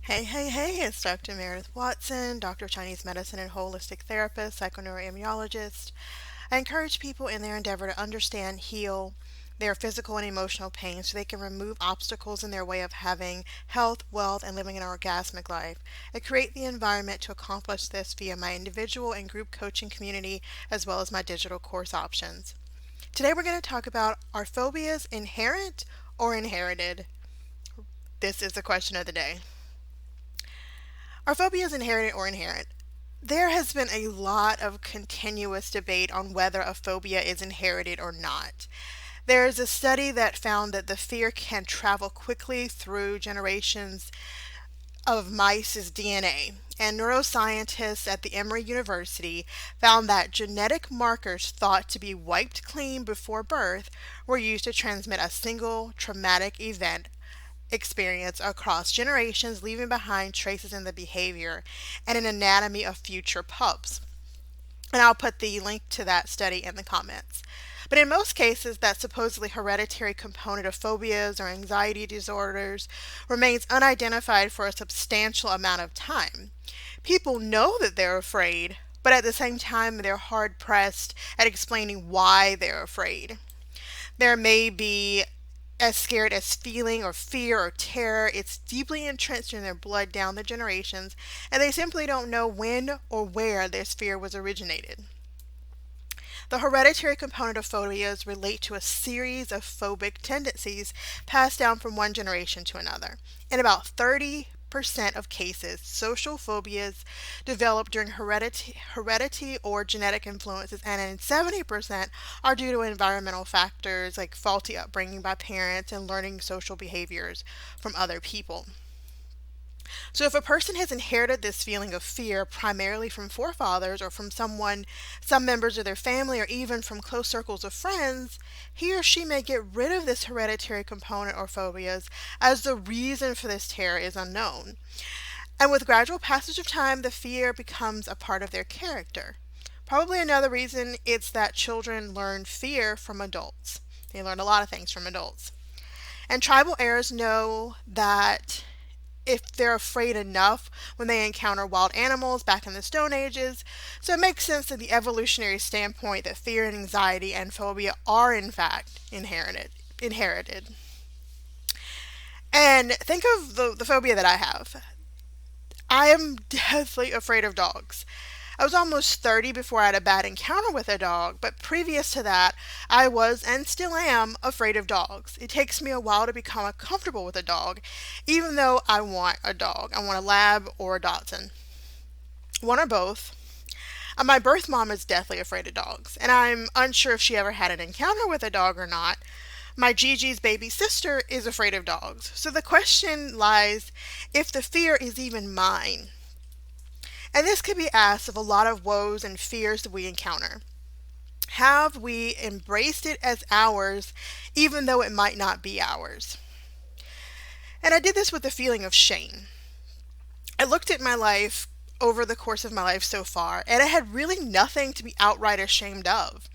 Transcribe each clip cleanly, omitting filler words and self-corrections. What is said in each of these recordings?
Hey, hey, hey, it's Dr. Meredith Watson, Doctor of Chinese Medicine and Holistic Therapist, Psychoneuroimmunologist. I encourage people in their endeavor to understand, heal their physical and emotional pain so they can remove obstacles in their way of having health, wealth, and living an orgasmic life. I create the environment to accomplish this via my individual and group coaching community as well as my digital course options. Today we're going to talk about, are phobias inherent or inherited? This is the question of the day. Are phobias inherited or inherent? There has been a lot of continuous debate on whether a phobia is inherited or not. There is a study that found that the fear can travel quickly through generations of mice's DNA, and neuroscientists at the Emory University found that genetic markers thought to be wiped clean before birth were used to transmit a single traumatic event experience across generations, leaving behind traces in the behavior and an anatomy of future pups. And I'll put the link to that study in the comments. But in most cases, that supposedly hereditary component of phobias or anxiety disorders remains unidentified for a substantial amount of time. People know that they're afraid, but at the same time, they're hard pressed at explaining why they're afraid. There may be as scared as feeling or fear or terror. It's deeply entrenched in their blood down the generations, and they simply don't know when or where this fear was originated. The hereditary component of phobias relate to a series of phobic tendencies passed down from one generation to another. In about 30% of cases, social phobias develop during heredity or genetic influences, and in 70% are due to environmental factors like faulty upbringing by parents and learning social behaviors from other people. So if a person has inherited this feeling of fear primarily from forefathers or from some members of their family, or even from close circles of friends, he or she may get rid of this hereditary component or phobias as the reason for this terror is unknown. And with gradual passage of time, the fear becomes a part of their character. Probably another reason it's that children learn fear from adults. They learn a lot of things from adults. And tribal heirs know that if they're afraid enough when they encounter wild animals back in the Stone Ages. So it makes sense from the evolutionary standpoint that fear and anxiety and phobia are in fact inherited. And think of the phobia that I have. I am deathly afraid of dogs. I was almost 30 before I had a bad encounter with a dog, but previous to that, I was and still am afraid of dogs. It takes me a while to become comfortable with a dog, even though I want a dog. I want a lab or a Dachshund, one or both. My birth mom is deathly afraid of dogs, and I'm unsure if she ever had an encounter with a dog or not. My Gigi's baby sister is afraid of dogs. So the question lies if the fear is even mine. And this could be asked of a lot of woes and fears that we encounter. Have we embraced it as ours, even though it might not be ours? And I did this with a feeling of shame. I looked at my life over the course of my life so far, and I had really nothing to be outright ashamed of.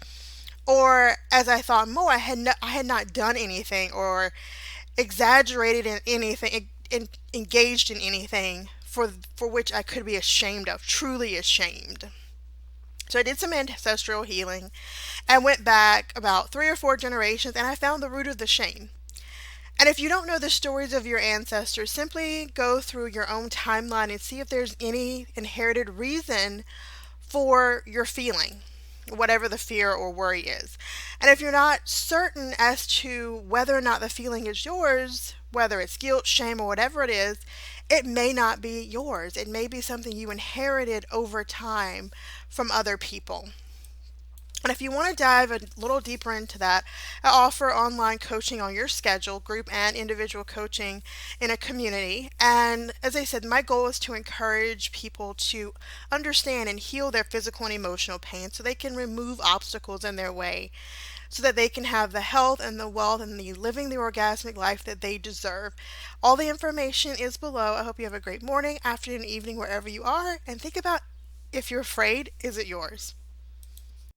Or, as I thought more, I had not done anything or exaggerated in anything, engaged in anything for which I could be ashamed of, truly ashamed. So I did some ancestral healing and went back about 3 or 4 generations, and I found the root of the shame. And if you don't know the stories of your ancestors, simply go through your own timeline and see if there's any inherited reason for your feeling, whatever the fear or worry is. And if you're not certain as to whether or not the feeling is yours, whether it's guilt, shame, or whatever it is, it may not be yours. It may be something you inherited over time from other people. And if you want to dive a little deeper into that, I offer online coaching on your schedule, group and individual coaching in a community. And as I said, my goal is to encourage people to understand and heal their physical and emotional pain so they can remove obstacles in their way, so that they can have the health and the wealth and the living the orgasmic life that they deserve. All the information is below. I hope you have a great morning, afternoon, evening, wherever you are. And think about, if you're afraid, is it yours?